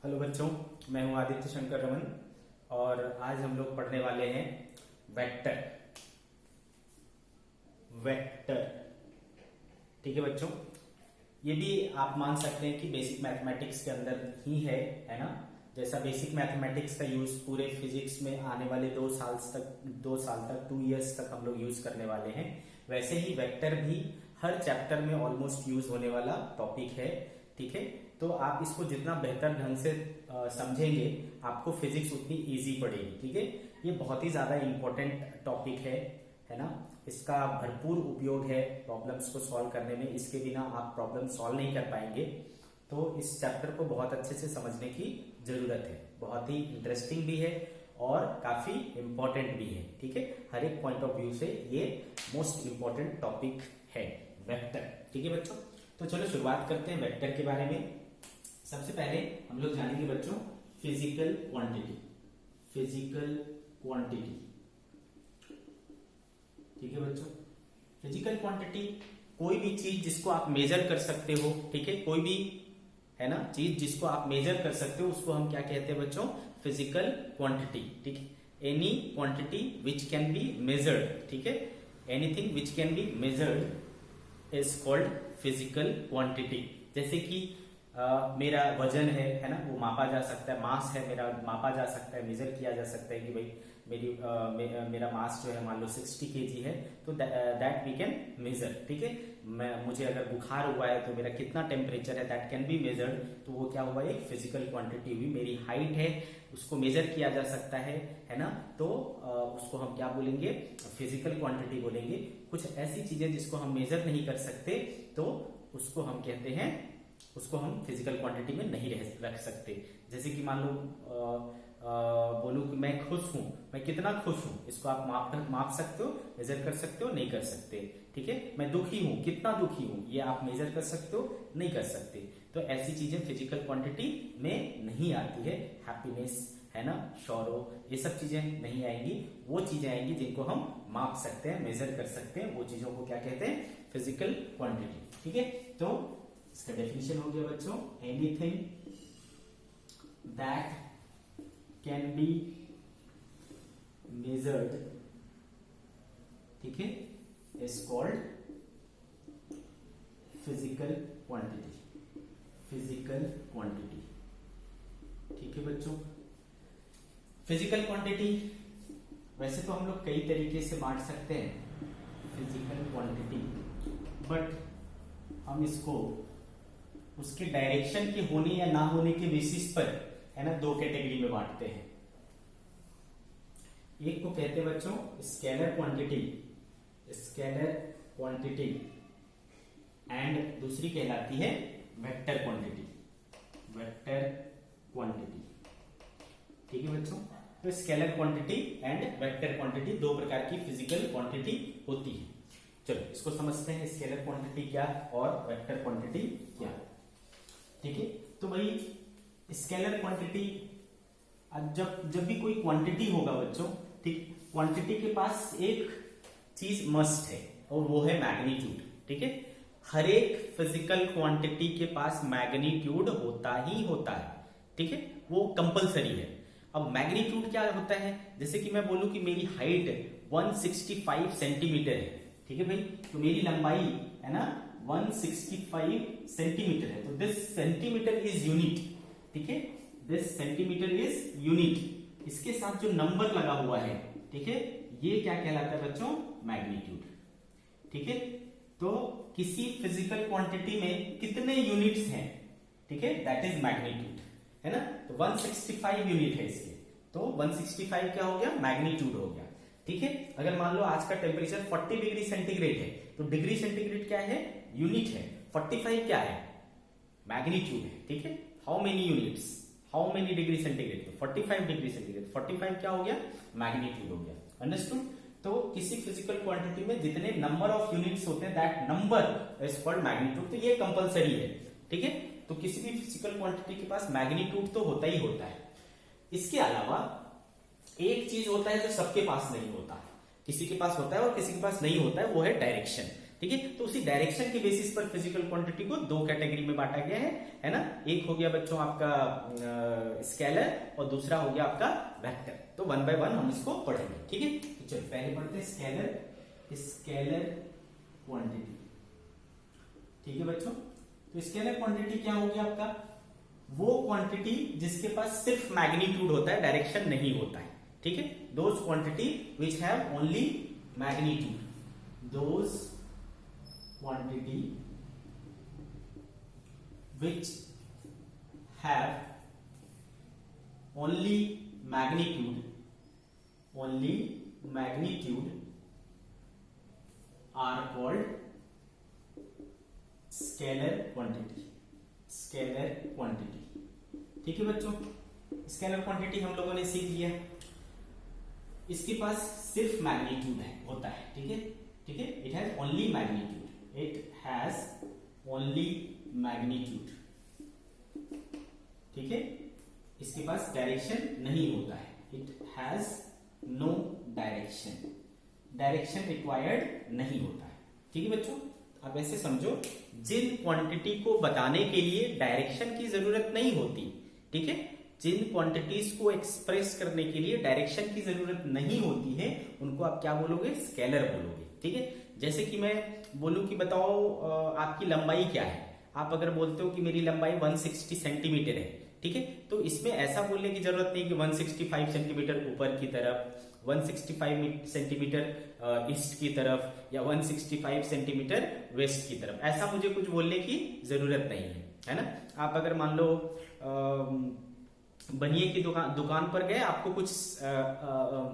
Hello बच्चों, मैं हूं आदित्य शंकर रमन और आज हम लोग पढ़ने वाले हैं वेक्टर। वेक्टर, ठीक है बच्चों। ये भी आप मान सकते हैं कि बेसिक मैथमेटिक्स के अंदर ही है ना। जैसा बेसिक मैथमेटिक्स का यूज पूरे फिजिक्स में आने वाले 2 साल तक 2 इयर्स तक हम लोग यूज करने वाले हैं, वैसे ही वेक्टर भी हर चैप्टर में ऑलमोस्ट यूज होने वाला टॉपिक है। ठीक है, तो आप इसको जितना बेहतर ढंग से समझेंगे आपको फिजिक्स उतनी इजी पड़ेगी। ठीक है, ये बहुत ही ज्यादा इंपॉर्टेंट टॉपिक है ना। इसका भरपूर उपयोग है प्रॉब्लम्स को सॉल्व करने में। इसके बिना आप प्रॉब्लम सॉल्व नहीं कर पाएंगे, तो इस चैप्टर को बहुत अच्छे से समझने की जरूरत है। बहुत ही इंटरेस्टिंग भी है और काफी इंपॉर्टेंट भी है। ठीक है, हर एक पॉइंट ऑफ व्यू से ये मोस्ट इंपॉर्टेंट टॉपिक है वेक्टर। ठीक है बच्चों, तो चलो शुरुआत करते हैं वेक्टर के बारे में। सबसे पहले हम लोग जानेंगे बच्चों फिजिकल क्वांटिटी। फिजिकल क्वांटिटी, ठीक है बच्चों। फिजिकल क्वांटिटी कोई भी चीज जिसको आप मेजर कर सकते हो, ठीक है, कोई भी है ना चीज जिसको आप मेजर कर सकते हो उसको हम क्या कहते हैं बच्चों? Physical quantity. ठीक है, any quantity which can be measured. ठीक है, anything which can be measured is called physical quantity. जैसे कि मेरा वजन है ना, वो मापा जा सकता है। मास है मेरा, मापा जा सकता है, मेजर किया जा सकता है कि भाई मेरा मास जो है मान लो 60 kg है, तो दैट वी कैन मेजर। ठीक है, मुझे अगर बुखार हुआ है तो मेरा कितना टेम्परेचर है दैट कैन बी मेजर्ड। तो वो क्या हुआ? एक फिजिकल क्वांटिटी हुई। मेरी हाइट है, उसको मेजर किया जा सकता है ना, तो उसको हम क्या बोलेंगे? फिजिकल क्वांटिटी बोलेंगे। कुछ ऐसी चीजें जिसको हम मेजर नहीं कर सकते तो उसको हम कहते हैं, उसको हम फिजिकल क्वांटिटी में नहीं रख सकते। जैसे कि मान लो बोलूं कि मैं खुश हूं, मैं कितना खुश हूं, इसको आप माप सकते हो, मेजर कर सकते हो? नहीं कर सकते। ठीक है, मैं दुखी हूं, कितना दुखी हूं, ये आप मेजर कर सकते हो? नहीं कर सकते। तो ऐसी चीजें फिजिकल क्वांटिटी में नहीं आती है। हैप्पीनेस है ना, शौरो, ये सब चीजें नहीं आएंगी। वो चीजें आएंगी जिनको हम माप सकते हैं, मेजर कर सकते हैं। वो चीजों को क्या कहते हैं? Physical quantity. ठीक है, तो इसका डेफिनेशन हो गया बच्चों, anything that can be measured, ठीक है, is called physical quantity. Physical quantity, ठीक है बच्चों। फिजिकल क्वांटिटी वैसे तो हम लोग कई तरीके से बांट सकते हैं फिजिकल क्वांटिटी, बट हम इसको उसके डायरेक्शन के होने या ना होने के बेसिस पर है ना 2 कैटेगरी में बांटते हैं। एक को कहते हैं बच्चों scalar quantity, scalar quantity, and दूसरी कहलाती है वेक्टर क्वांटिटी, वेक्टर क्वांटिटी। ठीक है बच्चों, तो scalar quantity and vector quantity 2 प्रकार की फिजिकल क्वांटिटी होती है। चलो इसको समझते हैं, स्केलर क्वांटिटी क्या और वेक्टर क्वांटिटी क्या। ठीक है, तो भाई स्केलर क्वांटिटी, जब भी कोई क्वांटिटी होगा बच्चों, ठीक, क्वांटिटी के पास एक चीज मस्ट है और वो है मैग्नीट्यूड। ठीक है, हर एक फिजिकल क्वांटिटी के पास मैग्नीट्यूड होता ही होता है। ठीक है, वो कंपलसरी है। अब मैग्नीट्यूड क्या होता है? जैसे कि मैं बोलूं कि मेरी हाइट 165 सेंटीमीटर है, ठीक है भाई, तो मेरी लंबाई है ना 165 सेंटीमीटर है, तो दिस सेंटीमीटर इज यूनिट। ठीक है, दिस सेंटीमीटर इज यूनिट। इसके साथ जो नंबर लगा हुआ है, ठीक है, ये क्या कहलाता है बच्चों? मैग्नीट्यूड। ठीक है, तो किसी फिजिकल क्वांटिटी में कितने यूनिट्स हैं, ठीक है, दैट इज मैग्नीट्यूड, है ना। तो 165 यूनिट है इसके, तो 165 क्या हो गया? मैग्नीट्यूड हो गया। ठीक है, अगर मान लो आज का टेम्परेचर 40 डिग्री सेंटीग्रेड है, तो डिग्री सेंटीग्रेड क्या है? यूनिट है। 45 क्या है? मैग्नीट्यूड है। ठीक है, how many units, how many degree centigrade? तो 45 डिग्री सेंटीग्रेड, 45 क्या हो गया? मैग्नीट्यूड हो गया। अंडरस्टूड? तो किसी फिजिकल क्वांटिटी में जितने नंबर ऑफ यूनिट्स होते हैं that number is called magnitude. तो ये कंपलसरी है। ठीक है, तो किसी भी फिजिकल क्वांटिटी के पास मैग्नीट्यूड तो होता ही होता है। इसके अलावा एक चीज होता है जो सबके पास नहीं होता, किसी के पास होता है और किसी के पास नहीं होता है, वो है डायरेक्शन। ठीक है। तो उसी डायरेक्शन के बेसिस पर फिजिकल क्वांटिटी को दो कैटेगरी में बांटा गया है ना। एक हो गया बच्चों आपका स्केलर और दूसरा हो गया आपका वेक्टर। तो वन बाय वन हम इसको पढ़ेंगे, ठीक है। तो चलो पहले पढ़ते हैं स्केलर क्वांटिटी, ठीक है बच्चों। तो स्केलर क्वांटिटी क्या होगी आपका, वो क्वांटिटी जिसके पास सिर्फ मैग्नीट्यूड होता है, डायरेक्शन नहीं होता है, ठीक है। Those quantity which have only magnitude, those quantity which have only magnitude are called scalar quantity, ठीक है बच्चों। स्केलर क्वांटिटी हम लोगों ने सीख लिया, इसके पास सिर्फ मैग्नीट्यूड होता है, ठीक है, इट हैज ओनली मैग्नीट्यूड, ठीक है। इसके पास डायरेक्शन नहीं होता है, it has no direction required नहीं होता है, ठीक है बच्चों। अब ऐसे समझो, जिन क्वांटिटी को बताने के लिए डायरेक्शन की जरूरत नहीं होती, ठीक है, जिन क्वांटिटीज को एक्सप्रेस करने के लिए डायरेक्शन की जरूरत नहीं होती है, उनको आप क्या बोलोगे, स्केलर बोलोगे, ठीक है। जैसे कि मैं बोलूं कि बताओ आपकी लंबाई क्या है, आप अगर बोलते हो कि मेरी लंबाई 160 सेंटीमीटर है, ठीक है, तो इसमें ऐसा बोलने की जरूरत नहीं कि 165 सेंटीमीटर ऊपर की तरफ, 165 सेंटीमीटर ईस्ट की तरफ या 165 सेंटीमीटर वेस्ट की तरफ, ऐसा मुझे कुछ बोलने की जरूरत नहीं है ना। आप अगर मान लो बनिए की दुकान पर गए, आपको कुछ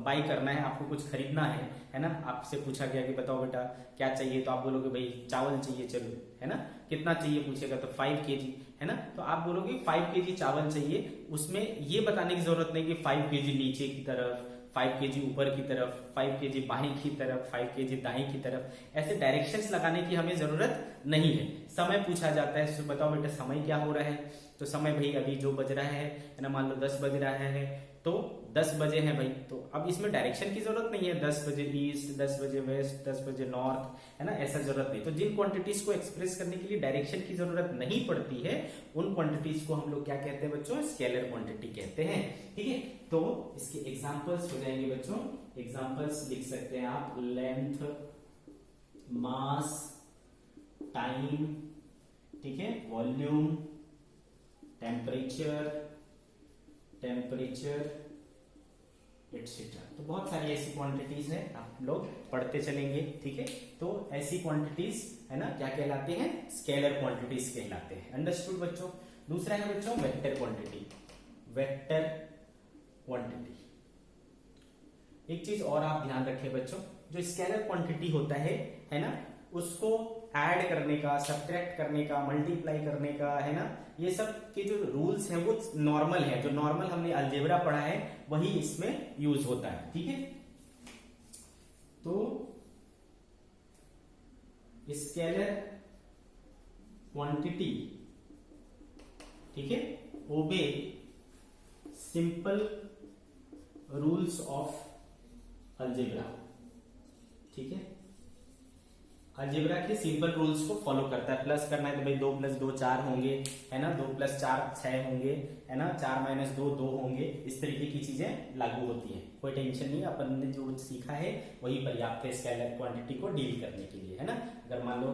बाई करना है, आपको कुछ खरीदना है ना। आपसे पूछा गया कि बताओ बेटा क्या चाहिए, तो आप बोलोगे भाई चावल चाहिए, चलो, है ना। कितना चाहिए पूछेगा तो 5 kg, है ना। तो आप बोलोगे 5 kg चावल चाहिए, उसमें ये बताने की जरूरत नहीं कि 5 kg नीचे की तरफ, 5 kg ऊपर की तरफ, 5 kg बाएं की तरफ, 5 kg दाएं की तरफ, ऐसे डायरेक्शंस लगाने की हमें जरूरत नहीं है। समय पूछा जाता है, तो बताओ बेटा समय क्या हो रहा है, तो समय भाई अभी जो बज रहा है ना, मान लो 10 बज रहा है, तो 10 बजे है भाई, तो अब इसमें डायरेक्शन की जरूरत नहीं है, 10 बजे ईस्ट, 10 बजे वेस्ट, 10 बजे नॉर्थ, है ना, ऐसा जरूरत नहीं। तो जिन क्वांटिटीज को एक्सप्रेस करने के लिए डायरेक्शन की जरूरत नहीं पड़ती है, उन क्वांटिटीज को हम लोग क्या कहते हैं बच्चों, स्केलर क्वांटिटी कहते हैं, ठीक है। तो इसके एग्जांपल्स हो जाएंगे बच्चों, एग्जांपल्स लिख सकते हैं आप, लेंथ, मास, टाइम, ठीक है, वॉल्यूम, टेम्परेचर एटसेट्रा। तो बहुत सारी ऐसी क्वांटिटीज है, आप लोग पढ़ते चलेंगे, ठीक है। तो ऐसी क्वांटिटीज है ना, क्या कहलाते हैं, स्केलर क्वांटिटीज कहलाते हैं। अंडरस्टूड बच्चों। दूसरा है बच्चों वेक्टर क्वांटिटी। एक चीज और आप ध्यान रखें बच्चों, जो स्केलर क्वांटिटी होता है ना, उसको ऐड करने का, सब्ट्रैक्ट करने का, मल्टीप्लाई करने का, है ना, ये सब के जो रूल्स हैं वो नॉर्मल है, जो नॉर्मल हमने अलजेब्रा पढ़ा है वही इसमें यूज होता है, ठीक है। तो स्केलर क्वांटिटी, ठीक है, ओबे सिंपल रूल्स ऑफ अलजेब्रा, ठीक है। अलजेब्रा के सिंपल रूल्स को फॉलो करता है। प्लस करना है तो भाई 2 + 2 4 होंगे, है ना, 2 + 4 6 होंगे, है ना, 4 - 2 2 होंगे, इस तरीके की चीजें लागू होती हैं। कोई टेंशन नहीं, अपन ने जो सीखा है वही पर्याप्त है स्केलर क्वांटिटी को डील करने के लिए, है ना। अगर मान लो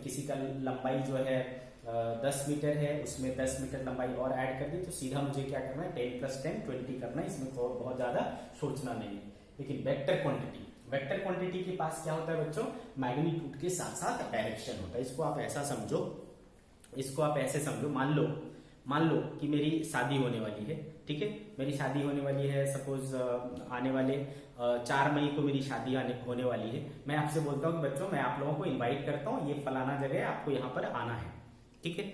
किसी का लंबाई जो है 10 मीटर है, उसमें 10 मीटर लंबाई और ऐड कर दी, तो सीधा मुझे क्या करना है, 10 + 10 20 करना है, इसमें बहुत ज्यादा सोचना नहीं है। लेकिन वेक्टर क्वांटिटी के पास क्या होता है बच्चों, मैग्नीट्यूड के साथ साथ डायरेक्शन होता है। इसको आप ऐसा समझो, इसको आप ऐसे समझो, मान लो कि मेरी शादी होने वाली है, ठीक है, मेरी शादी होने वाली है, सपोज आने वाले 4 मई को मेरी शादी होने वाली है। मैं आपसे बोलता हूँ कि बच्चों मैं आप लोगों को इनवाइट करता हूँ, ये फलाना जगह है, आपको यहाँ पर आना है, ठीक है।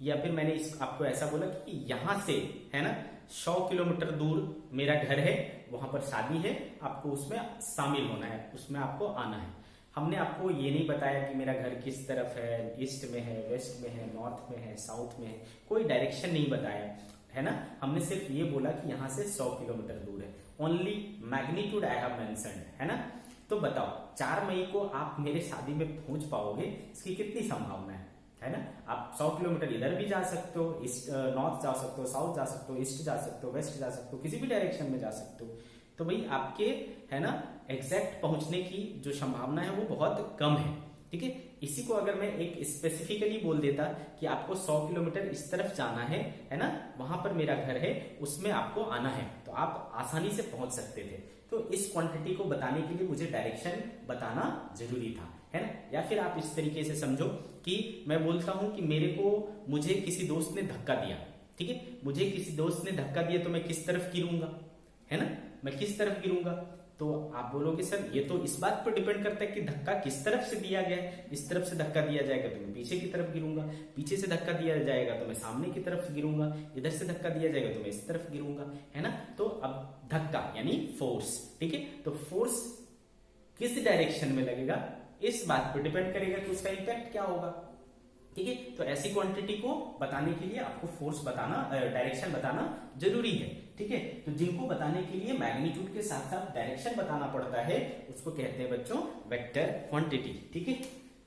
या फिर मैंने आपको ऐसा बोला कि यहां से, है ना, 100 किलोमीटर दूर मेरा घर है, वहां पर शादी है, आपको उसमें शामिल होना है, उसमें आपको आना है। हमने आपको ये नहीं बताया कि मेरा घर किस तरफ है, ईस्ट में है, वेस्ट में है, नॉर्थ में है, साउथ में है, कोई डायरेक्शन नहीं बताया, है ना। हमने सिर्फ ये बोला कि यहां से 100 किलोमीटर दूर है। Only magnitude I have mentioned, है ना। तो बताओ 4 मई को आप मेरे शादी में पहुंच पाओगे, इसकी कितनी संभावना है ना? आप 100 किलोमीटर इधर भी जा सकते हो, ईस्ट नॉर्थ जा सकते हो, साउथ जा सकते हो, ईस्ट जा सकते हो, वेस्ट जा सकते हो, किसी भी डायरेक्शन में जा सकते हो। तो भाई आपके है ना एग्जैक्ट पहुंचने की जो संभावना है वो बहुत कम है, ठीक है। इसी को अगर मैं एक स्पेसिफिकली बोल देता कि आपको 100 किलोमीटर इस तरफ जाना है ना, वहां पर मेरा घर है, उसमें आपको आना है, तो आप आसानी से पहुंच सकते थे। तो इस क्वांटिटी को बताने के लिए मुझे डायरेक्शन बताना जरूरी था, है ना। या फिर आप इस तरीके से समझो कि मैं बोलता हूं कि मुझे किसी दोस्त ने धक्का दिया, ठीक है, मुझे किसी दोस्त ने धक्का दिया तो मैं किस तरफ गिरूंगा, है ना, मैं किस तरफ गिरूंगा। तो आप बोलोगे सर ये तो इस बात पर डिपेंड करता है कि धक्का किस तरफ से दिया गया है। इस तरफ से धक्का दिया जाएगा तो मैं पीछे की तरफ गिरूंगा, पीछे से धक्का दिया जाएगा तो मैं सामने की तरफ गिरूंगा, इधर से धक्का दिया जाएगा तो मैं इस तरफ गिरूंगा, है ना। तो अब धक्का यानी फोर्स, ठीक है, तो फोर्स किस डायरेक्शन में लगेगा इस बात पर डिपेंड करेगा कि उसका इंपैक्ट क्या होगा, ठीक है। तो ऐसी क्वांटिटी को बताने के लिए आपको फोर्स बताना, डायरेक्शन बताना जरूरी है, ठीक है। तो जिनको बताने के लिए मैग्नीट्यूड के साथ साथ डायरेक्शन बताना पड़ता है उसको कहते हैं बच्चों वेक्टर क्वांटिटी, ठीक है।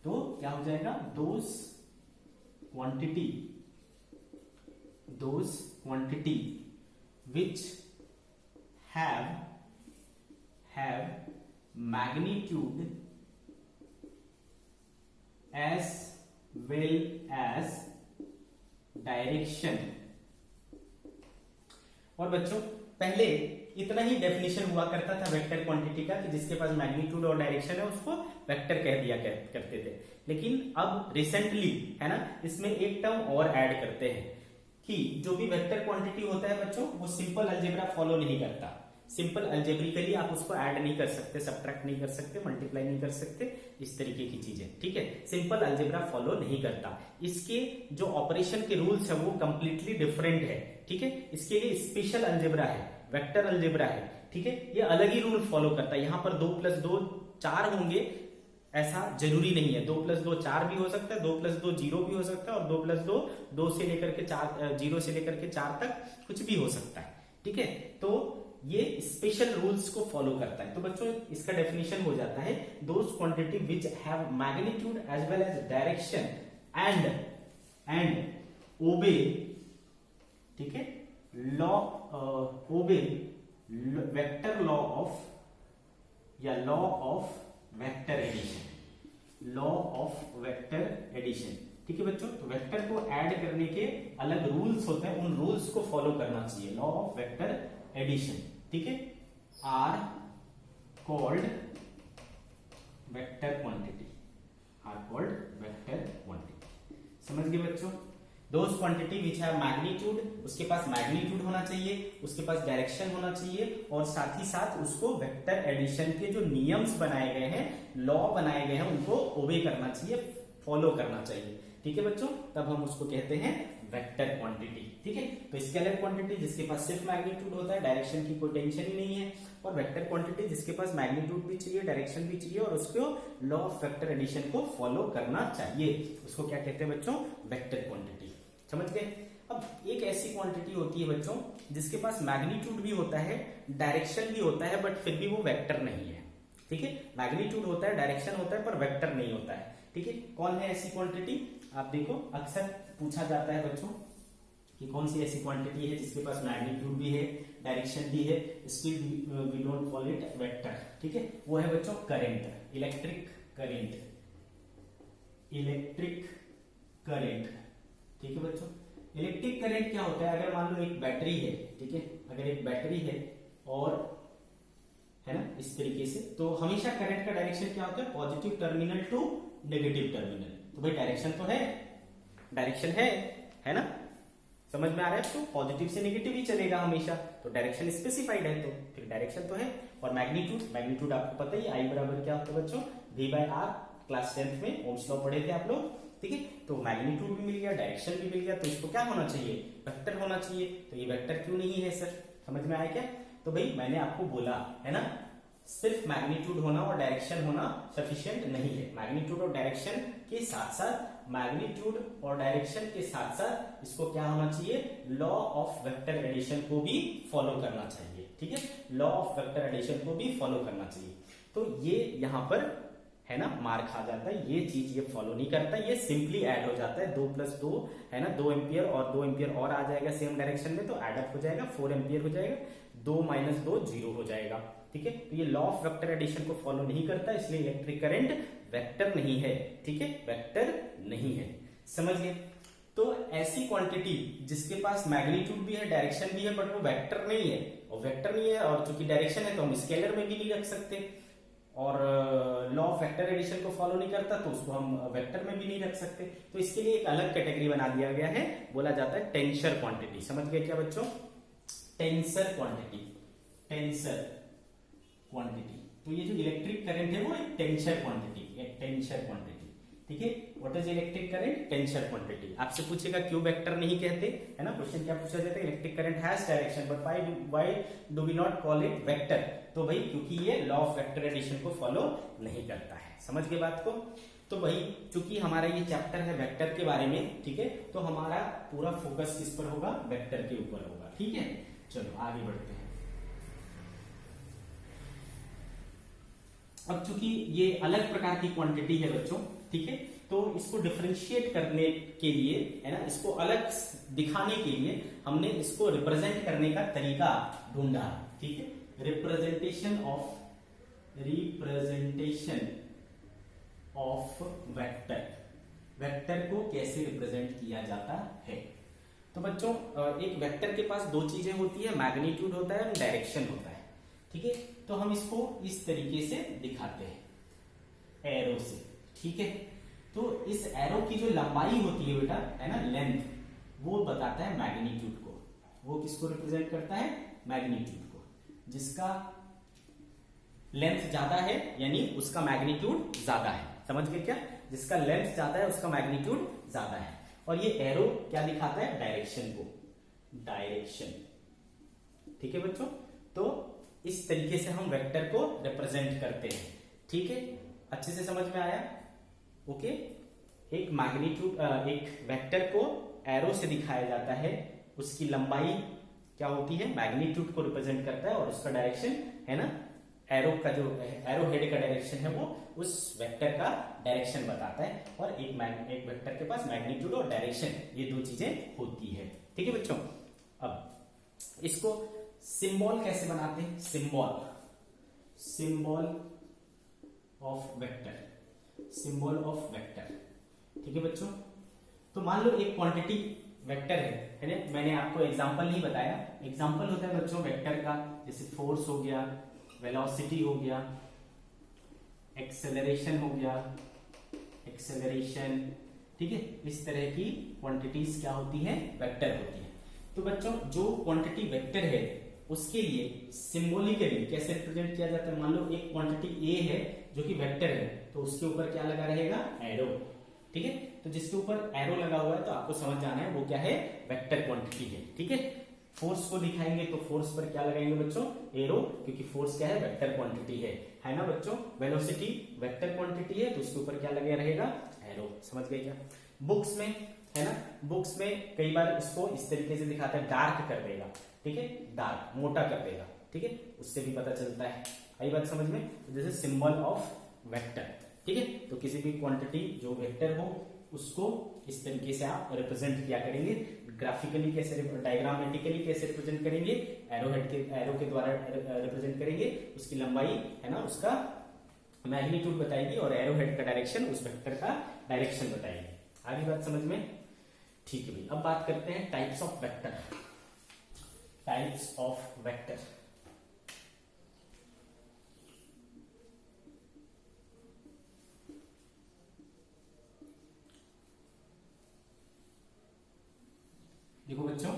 तो क्या हो जाएगा, those quantity which have magnitude as well as direction. और बच्चों पहले इतना ही डेफिनेशन हुआ करता था वेक्टर क्वांटिटी का कि जिसके पास मैग्नीट्यूड और डायरेक्शन है उसको वेक्टर कह दिया करते थे। लेकिन अब रिसेंटली है ना इसमें एक टर्म और ऐड करते हैं कि जो भी वेक्टर क्वांटिटी होता है बच्चों वो सिंपल अलजेब्रा फॉलो नहीं करता। सिंपल अलजेब्रिकली आप उसको ऐड नहीं कर सकते, सब्ट्रैक्ट नहीं कर सकते, मल्टीप्लाई नहीं कर सकते, इस तरीके की चीजें, ठीक है। सिंपल अलजेब्रा फॉलो नहीं करता। इसके जो ऑपरेशन के रूल्स है वो कंप्लीटली डिफरेंट है, ठीक है। इसके लिए स्पेशल अलजेब्रा है, वेक्टर अलजेब्रा है, ठीक है, ये अलग ही रूल फॉलो करता है। यहां पर 2 + 2 4 होंगे ऐसा जरूरी नहीं है, 2 + 2 4 भी हो सकता है, 2 + 2 0 भी हो सकता है, और 2 + 2 2 से लेकर के 4 0 से लेकर के 4 तक कुछ भी हो सकता है, ठीक है। तो ये स्पेशल रूल्स को फॉलो करता है। तो बच्चों इसका डेफिनेशन हो जाता है those quantity which have magnitude as well as direction and obey, ठीक है, obey vector law of vector addition, ठीक है बच्चों। तो वेक्टर को ऐड करने के अलग रूल्स होते हैं, उन रूल्स को फॉलो करना चाहिए, लॉ ऑफ वेक्टर एडिशन, ठीक है, आर कॉल्ड वेक्टर क्वांटिटी, समझ गए बच्चों। Those quantity which have magnitude, उसके पास मैग्नीट्यूड होना चाहिए, उसके पास डायरेक्शन होना चाहिए, और साथ ही साथ उसको वेक्टर एडिशन के जो नियम्स बनाए गए हैं, लॉ बनाए गए हैं, उनको ओबे करना चाहिए, फॉलो करना चाहिए, ठीक है बच्चों। तब हम उसको कहते हैं वेक्टर क्वांटिटी, ठीक है। तो स्केलर क्वांटिटी जिसके पास सिर्फ मैग्नीट्यूड होता है, डायरेक्शन की कोई टेंशन ही नहीं है, और वेक्टर क्वांटिटी जिसके पास मैग्नीट्यूड भी चाहिए, डायरेक्शन भी चाहिए, और उसको लॉ ऑफ वेक्टर एडिशन को फॉलो करना चाहिए, उसको क्या कहते हैं बच्चों, वेक्टर क्वांटिटी, समझ गए। अब एक ऐसी क्वांटिटी होती है बच्चों जिसके पास मैग्नीट्यूड भी होता है, डायरेक्शन भी होता है, बट फिर भी वो वेक्टर नहीं है, ठीक है। मैग्नीट्यूड होता है, डायरेक्शन होता है, पर वेक्टर नहीं होता है, ठीक है। कौन है ऐसी क्वांटिटी, आप देखो अक्सर पूछा जाता है बच्चों कि कौन सी ऐसी क्वांटिटी है जिसके पास मैग्नीट्यूड भी है, डायरेक्शन भी है, still we don't call it vector, ठीक है। वो है बच्चों करंट, इलेक्ट्रिक करंट, ठीक है बच्चों। इलेक्ट्रिक करंट क्या होता है, अगर मान लो एक बैटरी है, ठीक है, अगर एक बैटरी है और है ना इस तरीके से, तो हमेशा करंट का डायरेक्शन क्या होता है, positive terminal to negative terminal. तो भाई डायरेक्शन तो है, डायरेक्शन है ना, समझ में आ रहा है। तो पॉजिटिव से नेगेटिव ही चलेगा हमेशा, तो डायरेक्शन स्पेसिफाइड है, तो फिर डायरेक्शन तो है। और मैग्नीट्यूड आपको पता ही, आई बराबर क्या होता है बच्चों, V/R, क्लास 10th में ओम्स लॉ पढ़े थे आप लोग, ठीक है। तो मैग्नीट्यूड भी मिल गया, डायरेक्शन भी मिल गया, तो इसको क्या होना चाहिए, वेक्टर होना चाहिए। तो ये वेक्टर क्यों नहीं है सर, समझ में आया क्या। तो भाई मैंने आपको बोला है ना, सिर्फ मैग्नीट्यूड होना और डायरेक्शन होना सफिशिएंट नहीं है, मैग्नीट्यूड और डायरेक्शन के साथ साथ इसको क्या होना चाहिए, लॉ ऑफ वेक्टर एडिशन को भी फॉलो करना चाहिए, ठीक है, लॉ ऑफ वेक्टर एडिशन को भी फॉलो करना चाहिए। तो ये यहाँ पर है ना मार खा जाता है, ये चीज ये फॉलो नहीं करता, ये सिंपली ऐड हो जाता है 2+2 है ना 2 एम्पियर और 2 एम्पियर और आ जाएगा सेम डायरेक्शन में, तो एड अप हो जाएगा 4 एम्पियर हो जाएगा, 2 - 2 0 हो जाएगा। ठीक है, तो ये लॉ ऑफ वेक्टर एडिशन को फॉलो नहीं करता, इसलिए इलेक्ट्रिक करंट वेक्टर नहीं है। ठीक है, वेक्टर नहीं है, समझ गए। तो ऐसी क्वांटिटी जिसके पास मैग्नीट्यूड भी है डायरेक्शन भी है बट वो वेक्टर नहीं है, और वेक्टर नहीं है और चूंकि डायरेक्शन है तो हम स्केलर में भी नहीं रख सकते, और लॉ ऑफ वेक्टर एडिशन को फॉलो नहीं करता तो उसको हम वेक्टर में भी नहीं रख सकते। तो इसके लिए एक अलग कैटेगरी बना दिया गया है, बोला जाता है टेंसर क्वांटिटी। समझ गए क्या बच्चों, टेंसर क्वांटिटी, टेंसर क्वांटिटी। तो ये जो इलेक्ट्रिक करंट है वो एक टेंसर क्वांटिटी, एक टेंसर क्वांटिटी। ठीक है, what is electric current, tensor quantity. आपसे पूछेगा क्यों वेक्टर नहीं कहते, है ना, क्वेश्चन क्या पूछा जाता है, electric current has direction but why do we not call it vector. तो भाई क्योंकि ये लॉ ऑफ वेक्टर एडिशन को फॉलो नहीं करता है। समझ गए बात को। तो भाई चूंकि हमारा ये चैप्टर है वेक्टर के बारे में, ठीक है, तो हमारा पूरा फोकस किस पर होगा, वेक्टर के ऊपर होगा। ठीक है, चलो आगे बढ़ते हैं। अब चूंकि ये अलग प्रकार की क्वांटिटी है बच्चों, ठीक है, तो इसको डिफरेंशिएट करने के लिए, है ना, इसको अलग दिखाने के लिए हमने इसको रिप्रेजेंट करने का तरीका ढूंढा। ठीक है, रिप्रेजेंटेशन ऑफ वेक्टर, वेक्टर को कैसे रिप्रेजेंट किया जाता है। तो बच्चों एक वेक्टर के पास दो चीजें होती है, मैग्नीट्यूड होता है और डायरेक्शन होता है। ठीक है, तो हम इसको इस तरीके से दिखाते हैं एरो से। ठीक है, तो इस एरो की जो लंबाई होती है बेटा, है ना, लेंथ, वो बताता है मैग्नीट्यूड को। वो किसको रिप्रेजेंट करता है, मैग्नीट्यूड को। जिसका लेंथ ज्यादा है यानी उसका मैग्नीट्यूड ज्यादा है। समझ गए क्या, जिसका लेंथ ज्यादा है उसका मैग्नीट्यूड ज्यादा है। और ये एरो क्या दिखाता है, डायरेक्शन को, डायरेक्शन। ठीक है बच्चों, तो इस तरीके से हम वेक्टर को रिप्रेजेंट करते हैं। ठीक है, अच्छे से समझ में आया। ओके, एक मैग्नीट्यूड, एक वेक्टर को एरो से दिखाया जाता है, उसकी लंबाई क्या होती है, मैग्नीट्यूड को रिप्रेजेंट करता है, और उसका डायरेक्शन, है ना, एरो का जो एरो हेड का डायरेक्शन है वो उस वेक्टर का डायरेक्शन बताता है। और एक वेक्टर के पास मैग्नीट्यूड और डायरेक्शन, ये दो चीजें होती है। ठीक है बच्चों, अब इसको सिंबल कैसे बनाते हैं, symbol of vector, symbol of vector. ठीक है बच्चों, तो मान लो एक क्वांटिटी वेक्टर है ना, मैंने आपको एग्जांपल नहीं बताया। एग्जांपल होता है बच्चों वेक्टर का, जैसे फोर्स हो गया, वेलोसिटी हो गया, एक्सेलरेशन हो गया, एक्सेलरेशन। ठीक है, इस तरह की क्वांटिटीज क्या होती हैं, वेक्टर होती है। तो बच्चों जो क्वांटिटी वेक्टर है उसके लिए सिंबॉलिकली कैसे रिप्रेजेंट किया जाता है। मान लो एक क्वांटिटी ए है जो कि वेक्टर है, तो उसके ऊपर क्या लगा रहेगा, एरो। ठीक है, तो जिसके ऊपर एरो लगा हुआ है तो आपको समझ जाना है वो क्या है, वेक्टर क्वांटिटी है। ठीक है, फोर्स को दिखाएंगे तो फोर्स पर क्या लगाएंगे बच्चों, एरो, क्योंकि फोर्स क्या है, वेक्टर क्वांटिटी है ना बच्चों। वेलोसिटी वेक्टर क्वांटिटी है तो उसके ऊपर क्या लगे रहेगा, एरो। समझ गए क्या। बुक्स में, है ना, बुक्स में कई बार इसको इस तरीके से दिखाता है, डार्क कर देगा। ठीक है, डार्क, मोटा कर देगा। ठीक है, उससे भी पता चलता है। आई बात समझ में। जैसे सिंबल ऑफ वेक्टर। ठीक है, तो किसी भी क्वांटिटी जो वेक्टर हो उसको इस तरीके से आप रिप्रेजेंट किया करेंगे। ग्राफिकली कैसे, डायग्रामेटिकली कैसे रिप्रेजेंट करेंगे, एरो के द्वारा रिप्रेजेंट करेंगे। उसकी लंबाई, है ना, उसका मैग्नीट्यूड बताएगी, और एरो हेड का डायरेक्शन उस वेक्टर का डायरेक्शन बताएगी। आगे बात समझ में। ठीक है भाई, अब बात करते हैं types of vector. Types of vector. देखो बच्चों,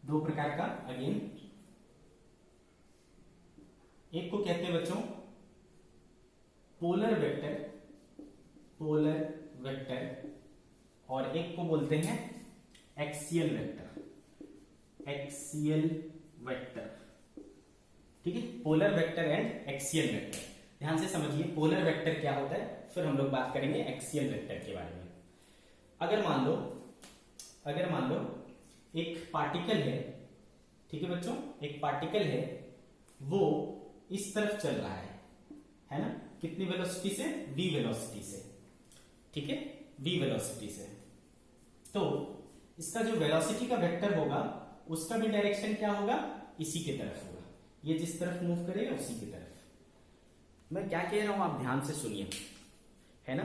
दो प्रकार का, अगेन एक को कहते हैं बच्चों पोलर वेक्टर, पोलर वेक्टर, और एक को बोलते हैं एक्सियल वेक्टर, एक्सियल वेक्टर। ठीक है, polar vector and axial vector. ध्यान से समझिए पोलर वेक्टर क्या होता है, फिर हम लोग बात करेंगे एक्सियल वेक्टर के बारे में। अगर मान लो एक पार्टिकल है, ठीक है बच्चों, एक पार्टिकल है, वो इस तरफ चल रहा है ना, कितनी वेलोसिटी से, v वेलोसिटी से, ठीक है, v वेलोसिटी से। तो इसका जो वेलोसिटी का वेक्टर होगा उसका भी डायरेक्शन क्या होगा, इसी की तरफ होगा, ये जिस तरफ मूव करेगा उसी की तरफ। मैं क्या कह रहा हूं आप ध्यान से सुनिए, है ना,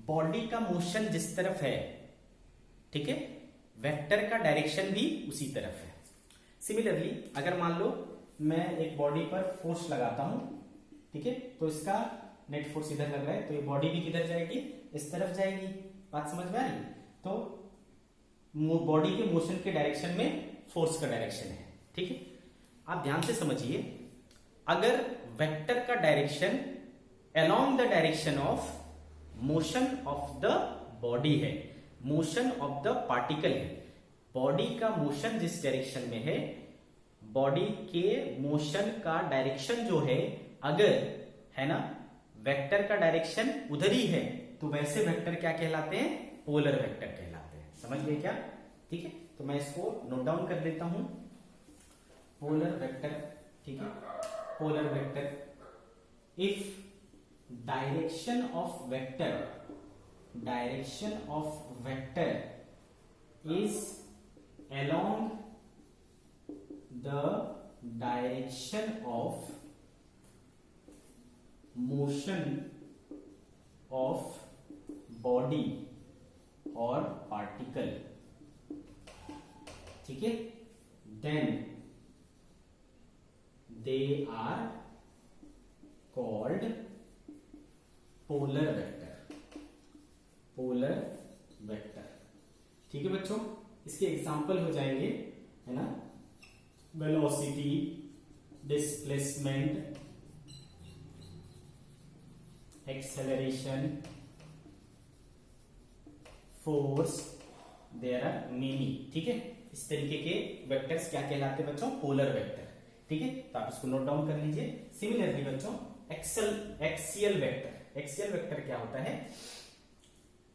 बॉडी का मोशन जिस तरफ है, ठीक है, वेक्टर का डायरेक्शन भी उसी तरफ है। सिमिलरली अगर मान लो मैं एक बॉडी पर फोर्स लगाता हूं, ठीक है, तो इसका नेट फोर्स इधर लग रहा है, तो ये बॉडी भी किधर जाएगी, इस तरफ जाएगी। बात समझ में आ रही? तो बॉडी के मोशन के डायरेक्शन में फोर्स का डायरेक्शन है, ठीक है। आप ध्यान से समझिए, अगर वेक्टर का direction along the direction of motion of the body है, मोशन ऑफ द पार्टिकल है, बॉडी का मोशन जिस डायरेक्शन में है, बॉडी के मोशन का डायरेक्शन जो है, अगर है ना वेक्टर का डायरेक्शन उधर ही है, तो वैसे वेक्टर क्या कहलाते हैं, पोलर वेक्टर कहलाते हैं। समझ गए क्या? ठीक है, तो मैं इसको नोट डाउन कर देता हूं, पोलर वेक्टर, ठीक है, polar vector, if direction of vector is along the direction of motion of body or particle, ठीक है, then they are called polar vector, ठीक है बच्चों। इसके एग्जाम्पल हो जाएंगे, है ना, velocity, displacement, acceleration, force, there are many, ठीक है। इस तरीके के वेक्टर्स क्या कहलाते हैं बच्चों, पोलर वेक्टर, ठीक है। तो आप इसको नोट डाउन कर लीजिए। सिमिलरली बच्चों एक्सियल वेक्टर क्या होता है,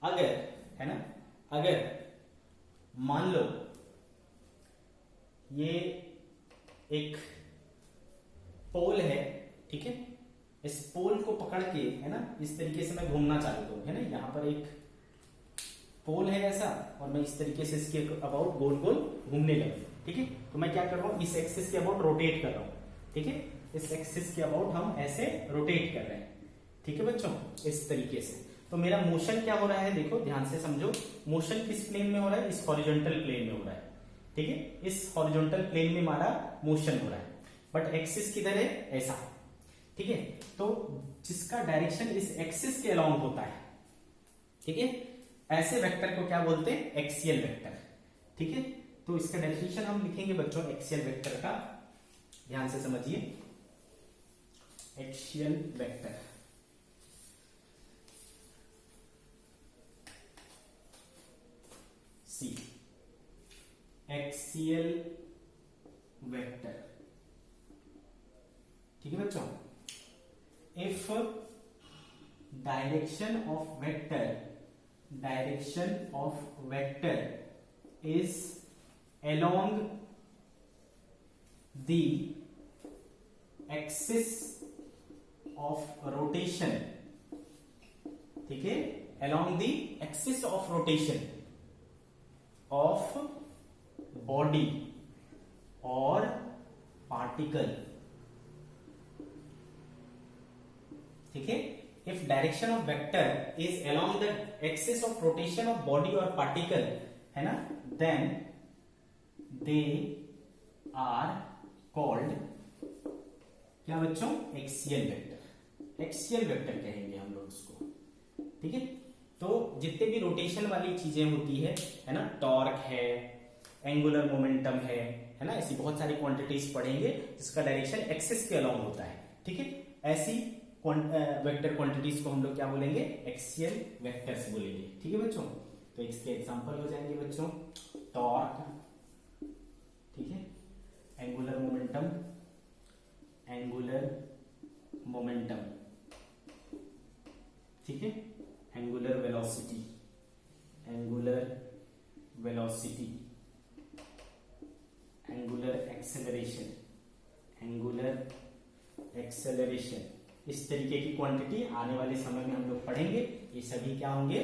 अगर, है ना, अगर मान लो ये एक पोल है, ठीक है, इस पोल को पकड़ के, है ना, इस तरीके से मैं घूमना चालू करूं, है ना, यहां पर एक पोल है ऐसा, और मैं इस तरीके से इसके अबाउट गोल गोल घूमने लगूं, ठीक है। तो मैं क्या कर रहा हूं, इस एक्सिस के अबाउट रोटेट कर रहा हूं, ठीक है, इस एक्सिस के अबाउट हम ऐसे रोटेट कर रहे हैं, ठीक है बच्चों, इस तरीके से। तो मेरा मोशन क्या हो रहा है, देखो ध्यान से समझो, मोशन किस प्लेन में हो रहा है, इस हॉरिजॉन्टल प्लेन में हो रहा है, ठीक है, इस हॉरिजॉन्टल प्लेन में हमारा मोशन हो रहा है, बट एक्सिस किधर है, ऐसा, ठीक है। तो जिसका डायरेक्शन इस एक्सिस के अलोंग होता है, ठीक है, ऐसे वेक्टर को क्या बोलते हैं, एक्सियल वेक्टर, ठीक है। तो इसका डेफिनेशन हम लिखेंगे बच्चों एक्सियल वेक्टर का, ध्यान से समझिए, एक्सियल वेक्टर, सी, एक्सियल वेक्टर, ठीक है बच्चों। If direction of vector is along the axis of rotation, ठीक है, along the axis of rotation of body or particle, ठीक है। if direction of vector is along the axis of rotation of body or particle, है ना, then they are called क्या बच्चों, axial vector, axial vector कहेंगे हम लोग इसको, ठीक है। तो जितने भी रोटेशन वाली चीजें होती है ना, टॉर्क है, एंगुलर मोमेंटम है ना, ऐसी बहुत सारी क्वांटिटीज पढ़ेंगे जिसका डायरेक्शन एक्सिस के अलोंग होता है, ठीक है। ऐसी वेक्टर क्वांटिटीज को हम लोग क्या बोलेंगे, एक्सियल वेक्टर्स बोलेंगे, ठीक है बच्चों। तो इसके एग्जांपल हो जाएंगे बच्चों, टॉर्क, ठीक है, एंगुलर मोमेंटम, ठीक है, angular velocity, angular acceleration, angular acceleration, इस तरीके की क्वांटिटी आने वाले समय में हम लोग पढ़ेंगे। ये सभी क्या होंगे,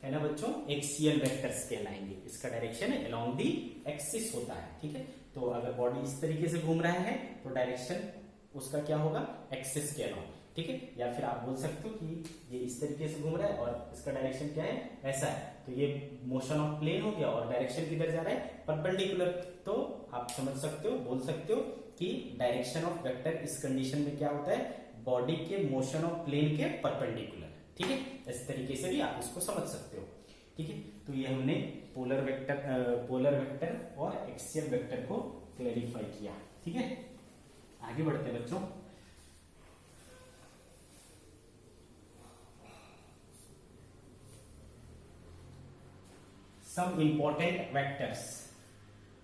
है ना बच्चों, एक्सियल वेक्टर्स कहलाएंगे। इसका डायरेक्शन अलोंग दी एक्सिस होता है, ठीक है। तो अगर बॉडी इस तरीके से घूम रहा है तो डायरेक्शन उसका क्या होगा, एक्सिस के अलोंग, ठीक है। या फिर आप बोल सकते हो कि ये इस तरीके से घूम रहा है और इसका डायरेक्शन क्या है, ऐसा है, तो ये मोशन ऑफ प्लेन हो गया और डायरेक्शन किधर जा रहा है, परपेंडिकुलर। तो आप समझ सकते हो, बोल सकते हो कि डायरेक्शन ऑफ वेक्टर इस कंडीशन में क्या होता है, बॉडी के मोशन ऑफ प्लेन के परपेंडिकुलर, ठीक है। इस तरीके से भी आप इसको समझ सकते हो, ठीक है। तो ये हमने पोलर वेक्टर और एक्सियल वेक्टर को क्लेरिफाई किया, ठीक है। आगे बढ़ते हैं बच्चों। Some important vectors,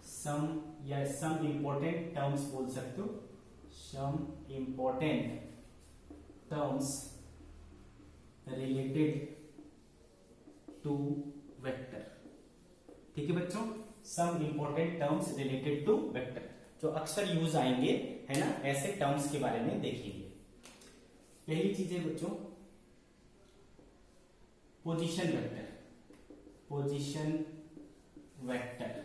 some important terms बोल सकते हो, some important terms related to vector, ठीक है बच्चों। Some important terms related to vector, जो अक्सर यूज आएंगे, है ना, ऐसे टर्म्स के बारे में देखेंगे। पहली चीज है बच्चों पोजीशन वेक्टर। पोजीशन वेक्टर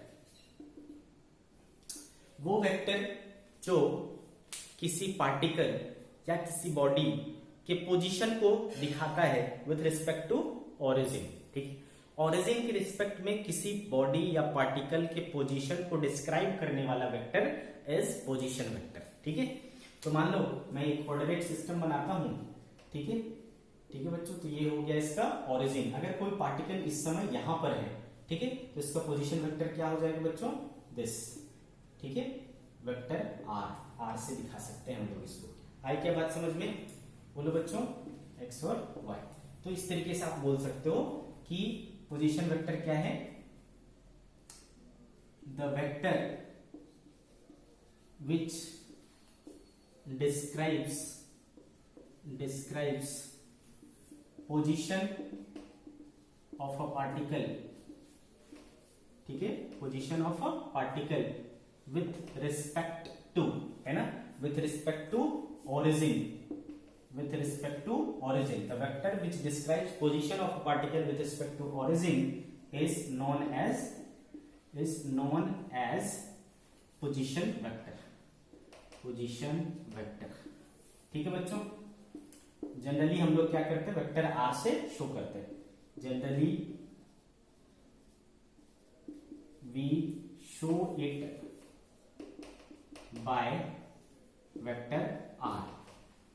वो वेक्टर जो किसी पार्टिकल या किसी बॉडी के पोजीशन को दिखाता है विद रिस्पेक्ट टू ओरिजिन, ठीक है। ओरिजिन के रिस्पेक्ट में किसी बॉडी या पार्टिकल के पोजीशन को डिस्क्राइब करने वाला वेक्टर इज पोजीशन वेक्टर, ठीक है। तो मान लो मैं एक कोऑर्डिनेट सिस्टम बनाता हूं, ठीक है, ठीक है बच्चों। तो ये हो गया इसका ओरिजिन। अगर कोई पार्टिकल इस समय यहां पर है, ठीक है, तो इसका पोजीशन वेक्टर क्या हो जाएगा बच्चों, दिस, ठीक है, वेक्टर आर से दिखा सकते हैं हम लोग इसको। आई क्या बात समझ में, बोलो बच्चों, एक्स और वाई। तो इस तरीके से आप बोल सकते हो कि पोजीशन वेक्टर क्या है, the vector which describes position of a particle, ठीक है, position of a particle with respect to, है ना, with respect to origin, with respect to origin. The vector which describes position of a particle with respect to origin is known as position vector. Position vector, ठीक है बच्चों। Generally हम लोग क्या करते हैं, वेक्टर आर से शो करते हैं। Generally we show it by vector R,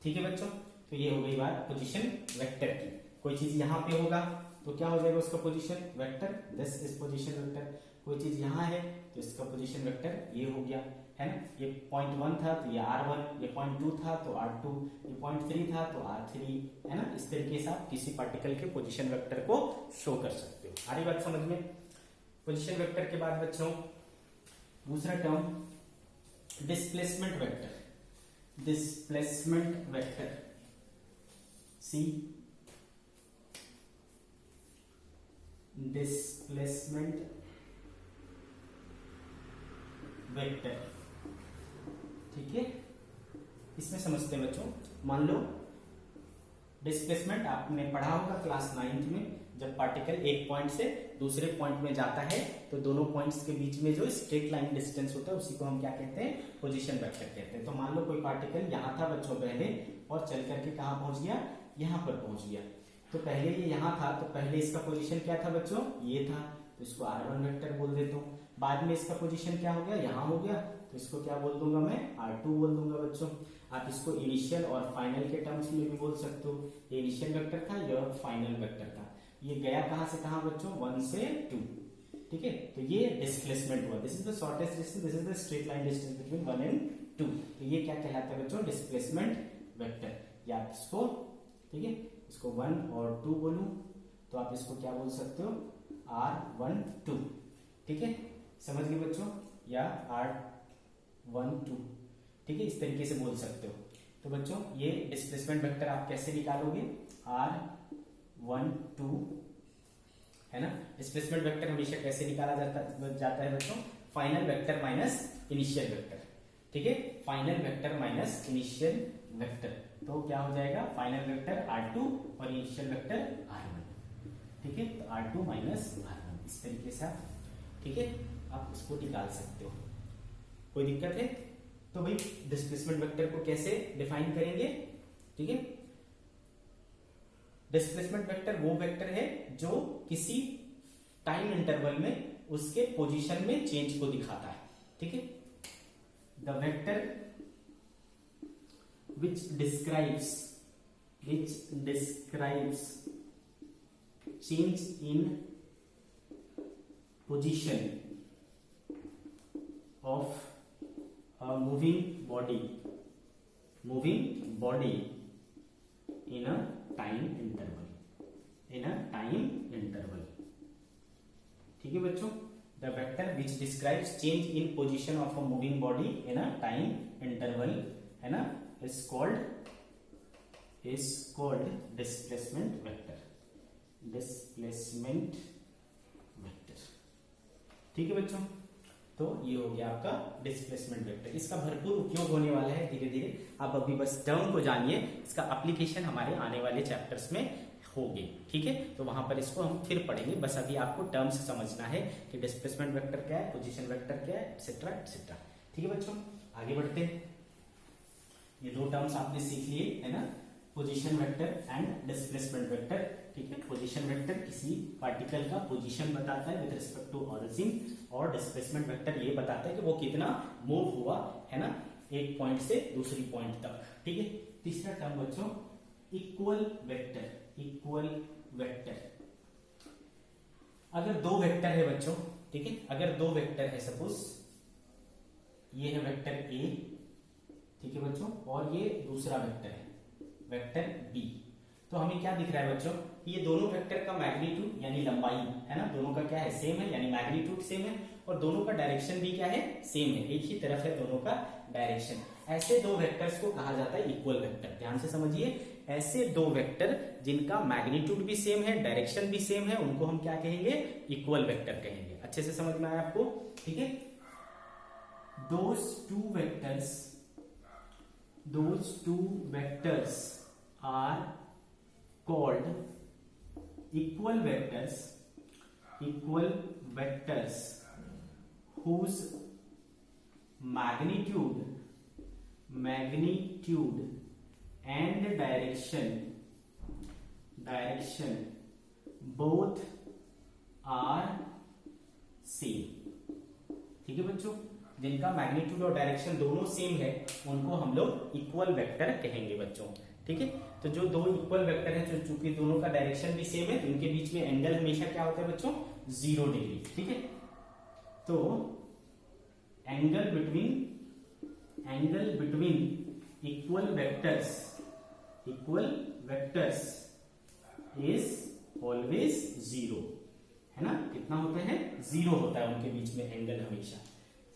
ठीक है बच्चों। तो ये हो गई बात पोजीशन वेक्टर की। कोई चीज यहां पे होगा तो क्या हो जाएगा उसका position vector, this is position vector. कोई चीज यहां है तो इसका पोजीशन वेक्टर ये हो गया, है ना। ये पॉइंट 1 था तो ये R1, ये पॉइंट 2 था तो R2, ये पॉइंट 3 था तो R3, है ना। इस तरीके से आप किसी पार्टिकल के पोजीशन वेक्टर को शो कर सकते हो। आ रही बात समझ में। पोजीशन वेक्टर के बाद बच्चों दूसरा term displacement vector. Displacement vector, सी डिस्प्लेसमेंट वेक्टर, ठीक है। इसमें समझते हैं बच्चों, मान लो डिस्प्लेसमेंट आपने पढ़ा होगा क्लास 9th में, जब पार्टिकल एक पॉइंट से दूसरे पॉइंट में जाता है तो दोनों पॉइंट्स के बीच में जो स्ट्रेट लाइन डिस्टेंस होता है उसी को हम क्या कहते हैं, पोजीशन वेक्टर कहते हैं। तो मान लो कोई पार्टिकल यहाँ था बच्चों पहले और चल करके कहाँ पहुंच गया, यहाँ पर पहुंच गया। तो पहले ये यहाँ था तो पहले इसका पोजीशन क्या था बच्चों, ये था, तो इसको R1 वेक्टर बोल देता हूँ। बाद में इसका पोजीशन क्या हो गया, यहाँ हो गया, तो इसको क्या बोल दूंगा मैं, R2 बोल दूंगा बच्चों। आप इसको इनिशियल और फाइनल के टर्म्स में भी बोल सकते हो। ये इनिशियल वेक्टर था, यह फाइनल वेक्टर था। ये गया कहां से कहां बच्चों, 1 से 2, ठीक है। तो ये डिस्प्लेसमेंट हुआ। This is the shortest distance, this is the straight line distance between 1 and 2। तो ये क्या कहलाता है बच्चों, डिस्प्लेसमेंट वेक्टर। या आप इसको, ठीक है, इसको 1 और 2 बोलूं तो आप इसको क्या बोल सकते हो, R1 2, ठीक है, समझ गए बच्चों, या R1 2, ठीक है, इस तरीके से बोल सकते हो। तो बच्चों ये डिस्प्लेसमेंट वेक्टर आप कैसे निकालोगे, R1 2, है ना। डिस्प्लेसमेंट वेक्टर हमेशा कैसे निकाला जाता है बच्चों, final vector minus initial vector. ठीक है, final vector minus initial vector, तो क्या हो जाएगा फाइनल वेक्टर R2 और इनिशियल वेक्टर R1, ठीक है, तो R2 माइनस R1 इस तरीके से आप, ठीक है, आप उसको निकाल सकते हो। कोई दिक्कत है? तो भाई डिस्प्लेसमेंट वेक्टर को कैसे डिफाइन करेंगे, ठीक है, डिस्प्लेसमेंट वेक्टर वो वेक्टर है जो किसी टाइम इंटरवल में उसके पोजीशन में चेंज को दिखाता है, ठीक है। The vector which describes change in position of a moving body in a time interval, ठीक है बच्चों। The vector which describes change in position of a moving body in a time interval, है ना, is called displacement vector, ठीक है बच्चों। तो ये हो गया आपका डिस्प्लेसमेंट वेक्टर, इसका भरपूर उपयोग होने वाला है धीरे धीरे, आप अभी बस टर्म को जानिए, इसका एप्लीकेशन हमारे आने वाले चैप्टर्स में होगी, ठीक है, तो वहां पर इसको हम फिर पढ़ेंगे, बस अभी आपको टर्म्स समझना है कि डिस्प्लेसमेंट वेक्टर क्या है, पोजीशन वेक्टर क्या है, एक्सेट्रा एक्सेट्रा, ठीक है बच्चों। आगे बढ़ते हैं, ये दो टर्म्स आपने सीख लिए है ना, position vector and displacement vector, ठीक है। पोजीशन वेक्टर किसी पार्टिकल का पोजीशन बताता है विद रिस्पेक्ट टू ओरिजिन, और डिस्प्लेसमेंट वेक्टर ये बताता है कि वो कितना मूव हुआ है ना, एक पॉइंट से दूसरी पॉइंट तक, ठीक है। तीसरा टर्म बच्चों इक्वल वेक्टर, अगर दो वेक्टर है बच्चों, ठीक है, अगर दो वेक्टर है, सपोज ये है वेक्टर ए, ठीक है बच्चों, और ये दूसरा वेक्टर है वेक्टर बी, तो हमें क्या दिख रहा है बच्चों, ये दोनों वेक्टर का मैग्नीट्यूड यानी लंबाई है ना, दोनों का क्या है सेम है, यानी मैग्नीट्यूड सेम है, और दोनों का डायरेक्शन भी क्या है सेम है, एक ही तरफ है दोनों का डायरेक्शन। ऐसे दो वेक्टर्स को कहा जाता है इक्वल वेक्टर, ध्यान से समझिए, ऐसे दो वेक्टर जिनका मैग्नीट्यूड भी सेम है, डायरेक्शन भी सेम है, उनको हम क्या कहेंगे, इक्वल वेक्टर कहेंगे। अच्छे से समझ में आया आपको, ठीक है। those two vectors are called equal vectors whose magnitude and direction both are same, ठीक है बच्चों, जिनका मैग्नीट्यूड और डायरेक्शन दोनों सेम है उनको हम लोग इक्वल वेक्टर कहेंगे बच्चों, ठीक है। तो जो दो इक्वल वेक्टर है, जो चूंकि दोनों का डायरेक्शन भी सेम है, तो उनके बीच में एंगल हमेशा क्या होता है बच्चों, 0 डिग्री, ठीक है। तो angle between equal vectors is always 0, है ना, कितना होता है 0 होता है उनके बीच में एंगल हमेशा,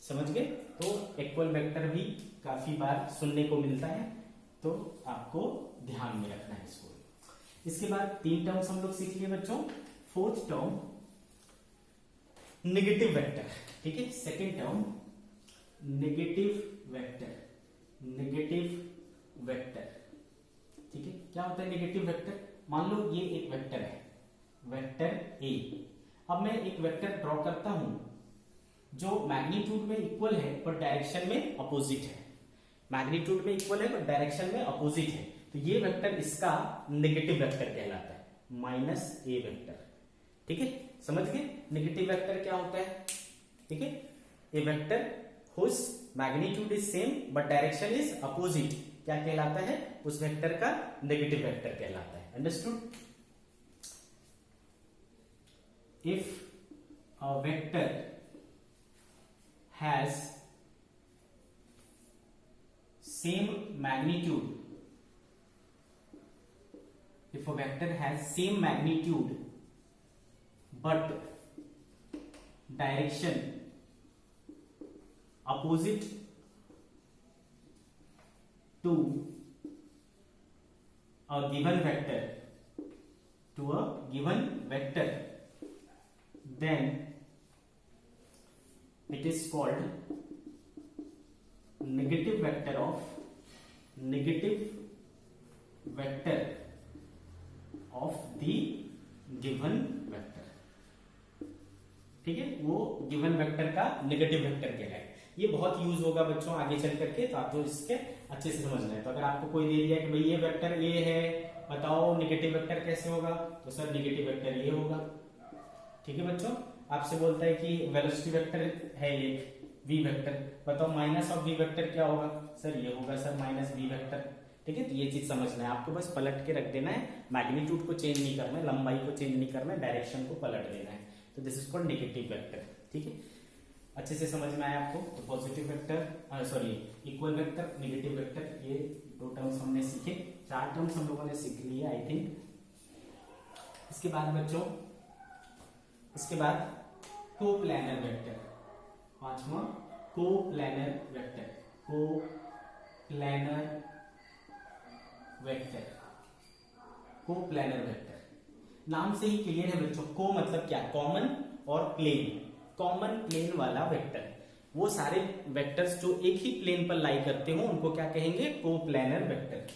समझ गए। तो इक्वल वेक्टर भी काफी बार सुनने को मिलता है, तो आपको ध्यान में रखना है इसको। इसके बाद 3 टर्म्स हम लोग सीख लिए बच्चों। फोर्थ टर्म नेगेटिव वेक्टर, ठीक है, सेकेंड टर्म नेगेटिव वेक्टर, ठीक है। क्या होता है नेगेटिव वेक्टर, मान लो ये एक वेक्टर है, वेक्टर ए, अब मैं एक वेक्टर ड्रॉ करता हूं जो मैग्नीट्यूड में इक्वल है पर डायरेक्शन में अपोजिट है, मैग्नीट्यूड में इक्वल है पर डायरेक्शन में अपोजिट है, तो ये वेक्टर इसका नेगेटिव वेक्टर कहलाता है, -a वेक्टर, ठीक है, समझ गए। नेगेटिव वेक्टर क्या होता है, ठीक है, a vector whose magnitude is same but direction is opposite क्या कहलाता है, उस वेक्टर का नेगेटिव वेक्टर कहलाता है, understood. If a vector has same magnitude, if a vector has same magnitude but direction opposite to a given vector, then it is called negative vector of the given vector, ठीक है, वो given vector का negative vector कहलाए। ये बहुत use होगा बच्चों आगे चल करके, तो आपको इसके अच्छे से समझना है। तो अगर आपको कोई दे दिया कि भाई ये वेक्टर ए है, बताओ नेगेटिव वेक्टर कैसे होगा, तो सर नेगेटिव वेक्टर ये होगा, ठीक है बच्चों। आपसे बोलता है कि वेलोसिटी वेक्टर है एक वी वेक्टर, बताओ माइनस ऑफ वी वेक्टर क्या होगा, सर ये होगा सर माइनस वी वेक्टर, ठीक है। तो ये चीज समझना है आपको, बस पलट के रख देना है, मैग्नीट्यूड को चेंज नहीं करना है, लंबाई को चेंज नहीं करना है, डायरेक्शन को पलट देना है। तो this is called negative vector, ठीक है। अच्छे से समझ में आया आपको। तो positive vector, sorry equal vector, negative vector, ये दो टर्म्स हमने सीखे, 4 टर्म्स हम लोगों ने सीख लिए आई थिंक। इसके बाद बच्चों, इसके बाद कोप्लैनर वेक्टर, 5वां coplanar vector, coplanar vector, coplanar vector नाम से ही क्लियर है बच्चों। को मतलब क्या, कॉमन, और प्लेन, कॉमन प्लेन वाला वेक्टर, वो सारे वेक्टर्स जो एक ही प्लेन पर लाई करते हो उनको क्या कहेंगे, कोप्लैनर वेक्टर,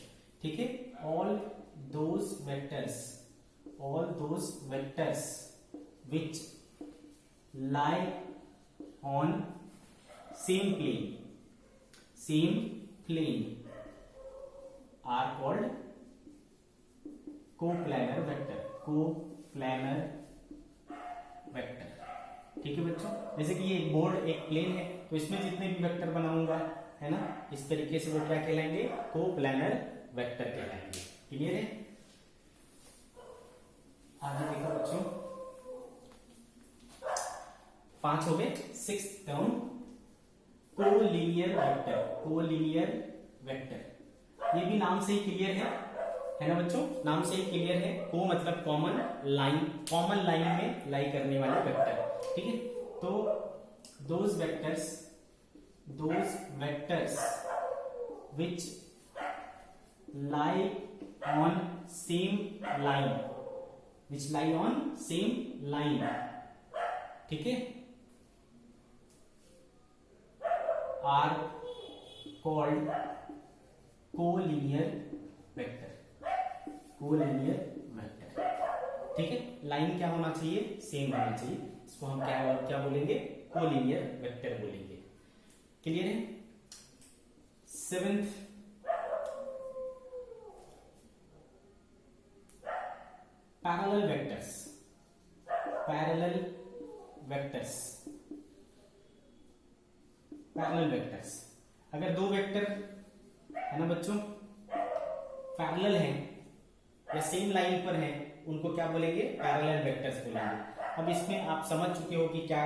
ठीक है। All those vectors which lie on same plane are called coplanar vector, coplanar vector, ठीक है बच्चों। जैसे कि ये बोर्ड एक प्लेन है, तो इसमें जितने भी वेक्टर बनाऊंगा, है ना, इस तरीके से वो क्या कहलाएंगे, कोप्लैनर वेक्टर कहलाएंगे। क्लियर है। आगे देखो बच्चों, 5 हो गए। 6th term collinear vector, collinear vector, ये भी नाम से ही क्लियर है ना बच्चों, नाम से ही क्लियर है। को मतलब कॉमन लाइन, कॉमन लाइन में लाई करने वाले वेक्टर, ठीक है। तो those vectors which lie on same line, ठीक है, are called collinear vector, collinear vector, ठीक है। लाइन क्या होना चाहिए, सेम होना चाहिए, इसको हम क्या बोलेंगे, कोलीनियर वेक्टर बोलेंगे। क्लियर है। 7th पैरेलल वेक्टर्स, अगर दो वेक्टर है ना बच्चों पैरेलल हैं या सेम लाइन पर हैं, उनको क्या बोलेंगे, पैरेलल वेक्टर्स बोलेंगे। अब इसमें आप समझ चुके हो कि क्या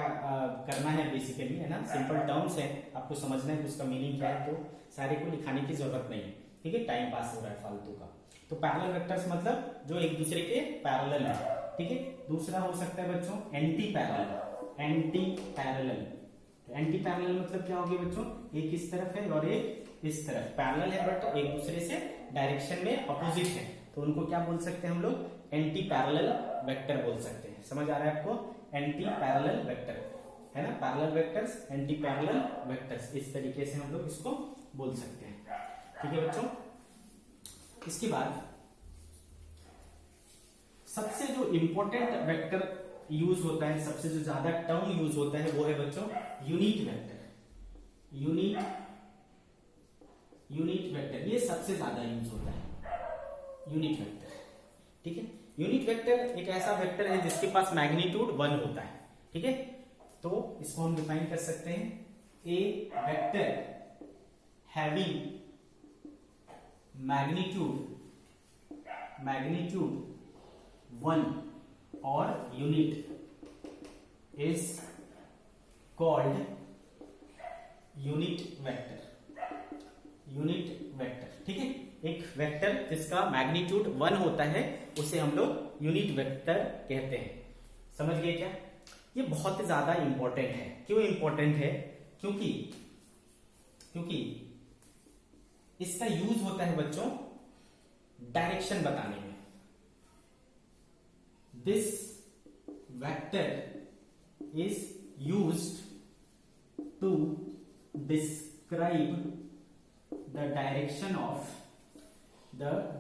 करना है बेसिकली, है ना, सिंपल टर्म्स है, आपको समझना है कि उसका मीनिंग क्या है, तो सारे को लिखाने की जरूरत नहीं है, ठीक है, टाइम पास हो रहा है फालतू का। तो पैरेलल वेक्टर्स मतलब जो एक दूसरे के पैरेलल है, ठीक है। दूसरा हो सकता है बच्चों एंटी पैरेलल, एंटी पैरेलल मतलब क्या होगी बच्चों, एक इस तरफ है और एक इस तरफ, पैरेलल है बट एक दूसरे से डायरेक्शन में अपोजिट है, तो उनको क्या बोल सकते हैं हम लोग, एंटी पैरेलल वेक्टर बोल सकते हैं। समझ आ रहा है आपको, एंटी पैरेलल वेक्टर, है ना, parallel vectors, anti parallel vectors, इस तरीके से हम लोग इसको बोल सकते हैं, ठीक है बच्चों। इसके बाद सबसे जो इंपॉर्टेंट वेक्टर यूज होता है, सबसे जो ज्यादा टर्म यूज होता है, वो है बच्चों यूनिट वेक्टर, यूनिट वेक्टर, ये सबसे ज्यादा यूज होता है यूनिट वेक्टर, ठीक है। यूनिट वेक्टर एक ऐसा वेक्टर है जिसके पास मैग्नीट्यूड 1 होता है, ठीक है। तो इसको हम डिफाइन कर सकते हैं, ए वेक्टर हैविंग मैग्नीट्यूड 1 और unit is called unit vector, ठीक है। एक वेक्टर जिसका मैग्नीट्यूड 1 होता है उसे हम लोग यूनिट वेक्टर कहते हैं। समझ गए क्या। ये बहुत ही ज्यादा इंपॉर्टेंट है। क्यों इंपॉर्टेंट है, क्योंकि इसका यूज होता है बच्चों डायरेक्शन बताने में। This vector is used to describe describe the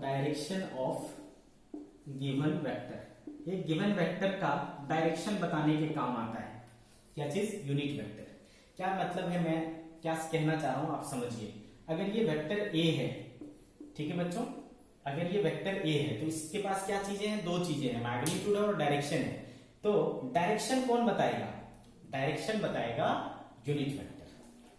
direction of given vector. एक गिवन वेक्टर का डायरेक्शन बताने के काम आता है क्या चीज? Unit vector. क्या मतलब है, मैं क्या कहना चाह रहा हूं आप समझिए। अगर ये वेक्टर ए है, ठीक है बच्चों, अगर ये वेक्टर ए है तो इसके पास क्या चीजें हैं? दो चीजें हैं, मैग्नीट्यूड और डायरेक्शन है। तो डायरेक्शन कौन बताएगा? डायरेक्शन बताएगा यूनिट वेक्टर।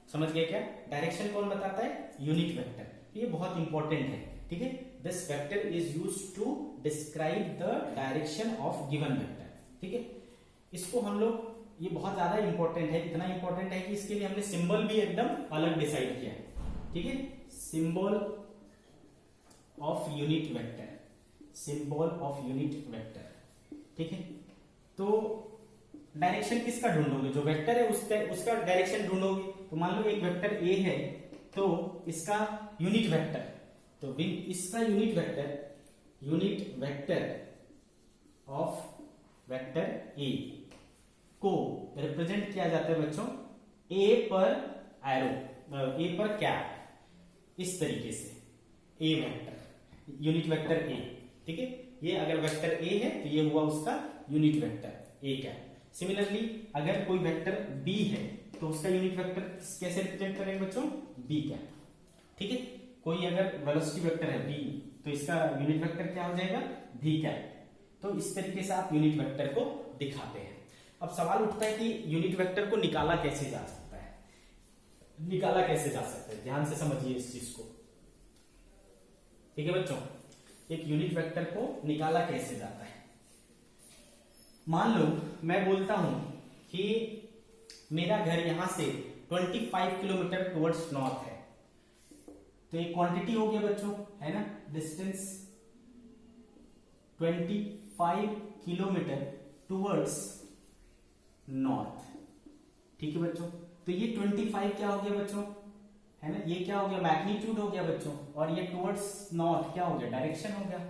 समझ गए क्या? डायरेक्शन कौन बताता है? Unit vector. ये बहुत इंपॉर्टेंट है, ठीक है। This vector is used to describe the direction of given vector, ठीक है। इसको हम लोग, ये बहुत ज्यादा इंपॉर्टेंट है, इतना इंपॉर्टेंट है कि इसके लिए हमने सिंबल भी एकदम अलग डिसाइड किया है, ठीक है। Symbol of unit vector, symbol of unit vector, ठीक है। तो डायरेक्शन किसका ढूंढोगे? जो वेक्टर है उसका डायरेक्शन ढूंढोगे। तो मान लो एक वेक्टर ए है तो इसका यूनिट वेक्टर, तो इसका unit vector of vector A को रिप्रेजेंट किया जाता है बच्चों ए पर एरो, ए पर कैप, इस तरीके से ए वेक्टर, यूनिट वेक्टर ए, ठीक है। ये अगर वेक्टर ए है तो ये हुआ उसका unit vector A cap. Similarly अगर कोई वेक्टर बी है तो उसका यूनिट वेक्टर कैसे रिप्रेजेंट करेंगे बच्चों? बी कैप, ठीक है। कोई अगर वेलोसिटी वेक्टर है बी तो इसका यूनिट वेक्टर क्या हो जाएगा? भी कैप। तो इस तरीके से आप यूनिट वेक्टर को दिखाते हैं। अब सवाल उठता है कि यूनिट वेक्टर को निकाला कैसे जा सकता है? निकाला कैसे जा सकता है? ध्यान से समझिए इस चीज को, ठीक है बच्चों। एक यूनिट वेक्टर को निकाला कैसे जाता है? मान लो मैं बोलता हूं कि मेरा घर यहां से 25 किलोमीटर टुवर्ड्स नॉर्थ है, तो एक क्वांटिटी हो गया बच्चों, है ना, डिस्टेंस 25 किलोमीटर टुवर्ड्स नॉर्थ, ठीक है बच्चों। तो ये 25 क्या हो गया बच्चों? है ना, ये क्या हो गया? मैग्नीट्यूड हो गया बच्चों। और ये टुवर्ड्स नॉर्थ क्या हो गया? डायरेक्शन हो गया।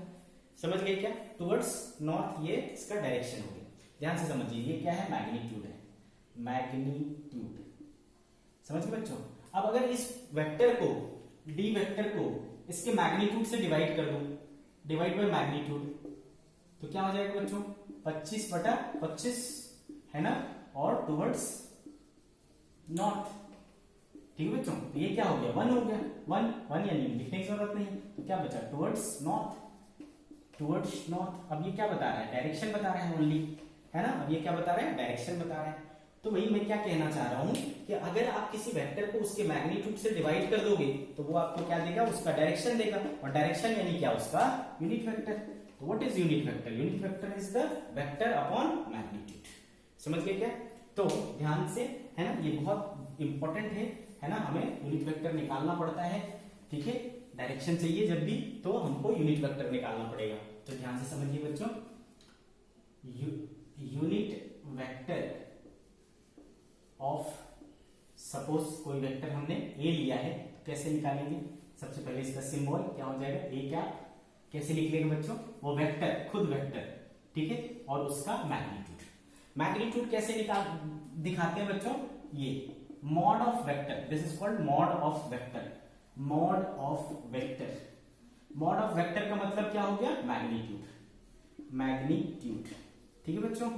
समझ गए क्या? टुवर्ड्स नॉर्थ ये इसका डायरेक्शन हो गया। ध्यान से समझिए, ये क्या है? मैग्नीट्यूड है, मैग्नीट्यूड। समझ गए बच्चों? अब अगर इस वेक्टर को, डी वेक्टर को इसके मैग्नीट्यूड से डिवाइड कर दूं, डिवाइड बाय मैग्नीट्यूड, तो क्या हो जाएगा बच्चों? 25/25, है ना, और टुवर्ड्स नॉर्थ, ठीक है बच्चों। तो ये क्या हो गया? 1 हो गया। 1 यानी लिखने की जरूरत नहीं, तो क्या बचा? Towards north, towards north. अब ये क्या बता रहा है? डायरेक्शन बता रहा है ओनली, है ना। अब ये क्या बता रहा है? डायरेक्शन बता रहा है। तो वही मैं क्या कहना चाह रहा हूं कि अगर आप किसी वेक्टर को उसके मैग्नीट्यूड से डिवाइड कर दोगे तो वो आपको क्या देगा? उसका डायरेक्शन देगा। और डायरेक्शन यानी क्या? उसका यूनिट वेक्टर। तो what is unit vector? Unit vector is the vector upon magnitude. समझ गए क्या? तो ध्यान से, है ना, ये बहुत इंपॉर्टेंट है ना, हमें यूनिट वेक्टर निकालना पड़ता है, ठीक है। डायरेक्शन चाहिए जब भी तो हमको यूनिट वेक्टर निकालना पड़ेगा। तो ध्यान से समझिए बच्चों, यूनिट वेक्टर ऑफ, सपोज कोई वेक्टर हमने ए लिया है, तो कैसे निकालेंगे? सबसे पहले इसका सिंबल क्या हो जाएगा? A cap. कैसे लिख लेंगे बच्चों? वो वेक्टर, खुद वेक्टर, ठीक है, और उसका मैग्नीट्यूड। मैग्नीट्यूड कैसे दिखाते हैं बच्चों? ये mod of vector, this is called mod of vector. Mod of vector, mod of vector का मतलब क्या हो गया? मैग्नीट्यूड, मैग्नीट्यूड, ठीक है बच्चों।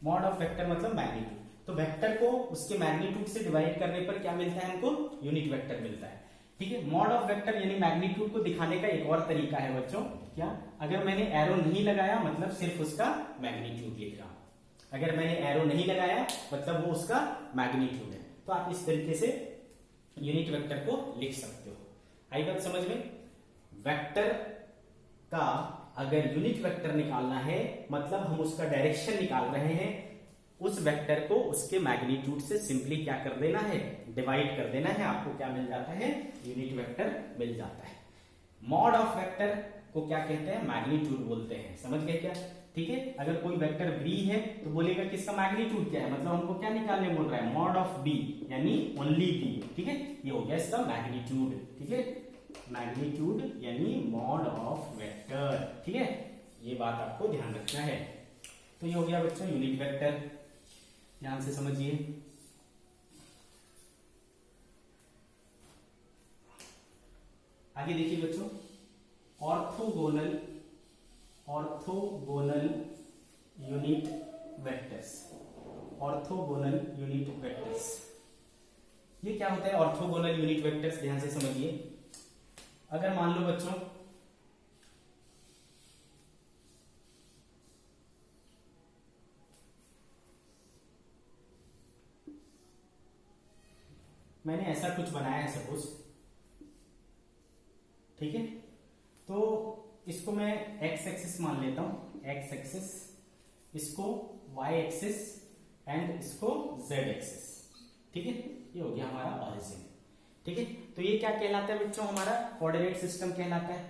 मॉड ऑफ वेक्टर मतलब मैग्नीट्यूड। तो वेक्टर को उसके मैग्नीट्यूड से डिवाइड करने पर क्या मिलता है हमको? यूनिट वेक्टर मिलता है, ठीक है। मॉड ऑफ वेक्टर यानी मैग्नीट्यूड को दिखाने का एक और तरीका है बच्चों, क्या? अगर मैंने एरो नहीं लगाया मतलब सिर्फ उसका मैग्नीट्यूड लिख रहा हूं। अगर मैंने एरो नहीं लगाया मतलब वो उसका मैग्नीट्यूड है। तो आप इस तरीके से यूनिट वेक्टर को लिख सकते हो। आई बात समझ में? वेक्टर का अगर यूनिट वेक्टर निकालना है मतलब हम उसका डायरेक्शन निकाल रहे हैं, उस वेक्टर को उसके मैग्नीट्यूड से सिंपली क्या कर देना है? डिवाइड कर देना है। आपको क्या मिल जाता है? यूनिट वेक्टर मिल जाता है। मॉड ऑफ वेक्टर को क्या कहते हैं? मैग्नीट्यूड बोलते हैं। समझ गए क्या? ठीक है। अगर कोई वेक्टर बी है तो बोलेगा कि इसका मैग्नीट्यूड क्या है, मतलब हमको क्या निकालने बोल रहा है? मॉड ऑफ बी यानी ओनली बी, ठीक है। ये हो गया इसका मैग्नीट्यूड, ठीक है। मैग्नीट्यूड यानी मॉड ऑफ वेक्टर, ठीक है। ये बात आपको ध्यान रखना है। तो ये हो गया बच्चों यूनिट वेक्टर। ध्यान से समझिए। आगे देखिए बच्चों, orthogonal unit vectors. Orthogonal unit vectors, ये क्या होता है ऑर्थोगोनल यूनिट वेक्टर्स? ध्यान से समझिए। अगर मान लो बच्चों मैंने ऐसा कुछ बनाया है सपोज, ठीक है, तो इसको मैं एक्स एक्सिस मान लेता हूं, एक्स एक्सिस, इसको वाई एक्सिस एंड इसको जेड एक्सिस, ठीक है, ये हो गया हमारा ऑरिजिन, ठीक है। तो ये क्या कहलाता है बच्चों? हमारा कोऑर्डिनेट सिस्टम कहलाता है,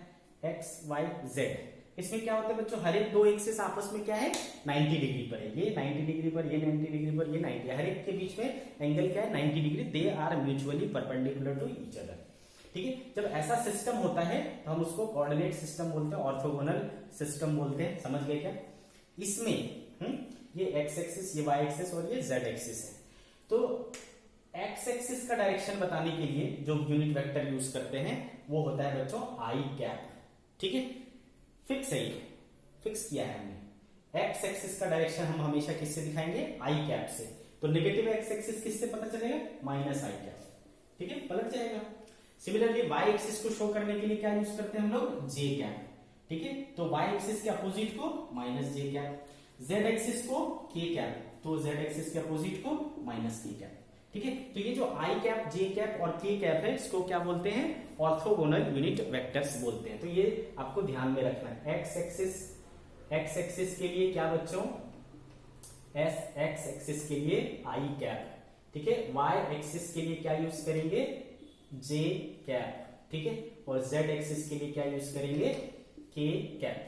एक्स वाई जेड। इसमें क्या होता है बच्चों, हर एक दो एक्सिस आपस में क्या है 90 डिग्री पर है, ये 90 डिग्री पर, ये 90 डिग्री पर, ये 90, हर एक के बीच में एंगल क्या है 90 degree, they are mutually perpendicular to each other, ठीक है। जब ऐसा सिस्टम होता है तो हम उसको कोऑर्डिनेट सिस्टम बोलते हैं, ऑर्थोगोनल सिस्टम बोलते हैं, समझ गए क्या? इसमें ये एक्स एक्सिस, ये वाई एक्सिस और ये जेड एक्सिस है। तो एक्स एक्सिस का डायरेक्शन बताने के लिए जो यूनिट वेक्टर यूज करते हैं वो होता है बच्चों आई कैप, ठीक है, फिक्स है, ये फिक्स किया है हमने। एक्स एक्सिस का डायरेक्शन हम हमेशा किससे दिखाएंगे? आई कैप से। तो नेगेटिव एक्स एक्सिस किससे पता चलेगा? माइनस आई कैप, ठीक है, पलट जाएगा। सिमिलरली वाई एक्सिस को शो करने के लिए क्या यूज करते हैं हम लोग? जे कैप, ठीक है, तो वाई एक्सिस के अपोजिट को माइनस जे कैप, जेड एक्सिस को के कैप, तो जेड एक्सिस के अपोजिट को माइनस के कैप, ठीक है। तो ये जो आई कैप, जे कैप और के कैप है, इसको क्या बोलते हैं? ऑर्थोगोनल यूनिट वेक्टर्स बोलते हैं। तो ये आपको ध्यान में रखना है। एक्स एक्सिस के लिए क्या बच्चों? एक्स एक्सिस के लिए आई कैप, ठीक है। वाई एक्सिस के लिए क्या यूज करेंगे? जे कैप, ठीक है, और जेड एक्सिस के लिए क्या यूज करेंगे? के कैप,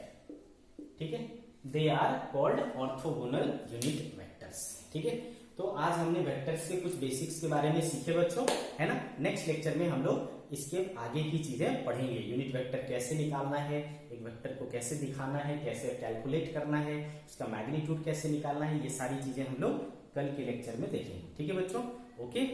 ठीक है। They are called orthogonal unit vectors, ठीक है। तो आज हमने वेक्टर्स के कुछ बेसिक्स के बारे में सीखे बच्चों, है ना। नेक्स्ट लेक्चर में हम लोग इसके आगे की चीजें पढ़ेंगे। यूनिट वेक्टर कैसे निकालना है, एक वेक्टर को कैसे दिखाना है, कैसे कैलकुलेट करना है, उसका मैग्नीट्यूड कैसे निकालना है, ये सारी चीजें हम लोग कल के लेक्चर में देखेंगे, ठीक है बच्चों। ओके।